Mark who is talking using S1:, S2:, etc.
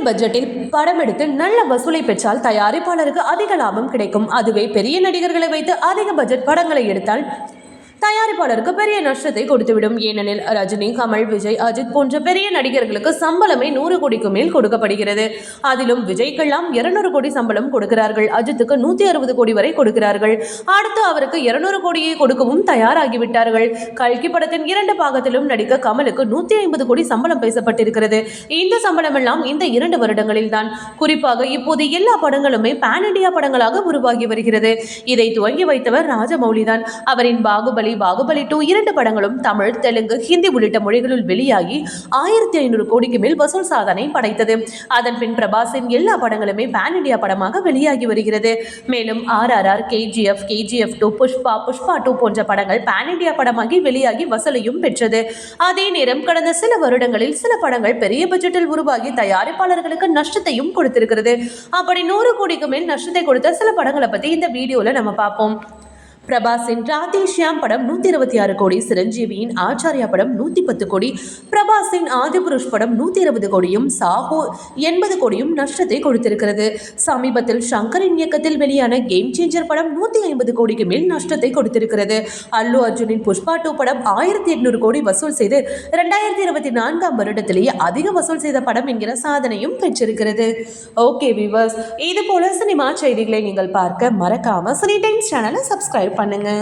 S1: பட்ஜெட்டில் படம் எடுத்து நல்ல வசூலை பெற்றால் தயாரிப்பாளருக்கு அதிக லாபம் கிடைக்கும். அதுவே பெரிய நடிகர்களை வைத்து அதிக பட்ஜெட் படங்களை எடுத்தால் தயாரிப்பாளருக்கு பெரிய நஷ்டத்தை கொடுத்துவிடும். ஏனெனில் ரஜினி, கமல், விஜய், அஜித் போன்ற பெரிய நடிகர்களுக்கு சம்பளமே 100 கோடிக்கு மேல் கொடுக்கப்படுகிறது. அதிலும் விஜய்க்கெல்லாம் 200 கோடி சம்பளம் கொடுக்கிறார்கள். அஜித்துக்கு 160 கோடி வரை கொடுக்கிறார்கள். அடுத்து அவருக்கு 200 கோடியை கொடுக்கவும் தயாராகிவிட்டார்கள். கல்கி படத்தின் 2 பாகத்திலும் நடிக்க கமலுக்கு 150 கோடி சம்பளம் பேசப்பட்டிருக்கிறது. இந்த சம்பளம் எல்லாம் இந்த 2 வருடங்களில் தான். குறிப்பாக இப்போது எல்லா படங்களுமே பேன் இண்டியா படங்களாக உருவாகி வருகிறது. இதை துவங்கி வைத்தவர் ராஜமௌலி தான். அவரின் பாகுபலி 2 2 படங்களும் தமிழ், தெலுங்கு, ஹிந்தி உள்ளிட்ட மொழிகளில் வெளியாகி 1500 கோடிக்கு மேல் வசூல் சாதனை படைத்தது. அதன் பின் பிரபாஸின் எல்லா படங்களுமே பேன் இண்டியா படமாக வெளியாகி வருகிறது. மேலும் RRR, KGF, KGF 2, புஷ்பா 2 போன்ற படங்கள் பேன் இண்டியா படமாகி வெளியாகி வசூலையும் பெற்றது. அதே நேரம் கடந்த சில வருடங்களில் சில படங்கள் பெரிய பட்ஜெட்டில் உருவாகி தயாரிப்பாளர்களுக்கு நஷ்டத்தையும் கொடுத்திருக்கிறது. அப்படி 100 கோடிக்கு மேல் நஷ்டத்தை கொடுத்த சில படங்களை பத்தி இந்த வீடியோல நம்ம பார்ப்போம். பிரபாஸின் ராதேஷ்யாம் படம் 126 கோடி, சிரஞ்சீவியின் ஆச்சாரியா படம் 110 கோடி, பிரபாஸின் ஆதிபுருஷ் படம் 120 கோடியும், சாஹோ 80 கோடியும் நஷ்டத்தை கொடுத்திருக்கிறது. சமீபத்தில் சங்கரின் இயக்கத்தில் வெளியான கேம் சேஞ்சர் படம் 150 கோடிக்கு மேல் நஷ்டத்தை கொடுத்திருக்கிறது. அல்லு அர்ஜுனின் புஷ்பா 2 படம் 1800 கோடி வசூல் செய்து 2024ஆம் வருடத்திலேயே அதிக வசூல் செய்த படம் என்கிற சாதனையும் பெற்றிருக்கிறது. ஓகே வியூவர்ஸ், இது போல சினிமா செய்திகளை நீங்கள் பார்க்க மறக்காம சினி டைம்ஸ் சேனலை சப்ஸ்கிரைப் பண்ணுங்க.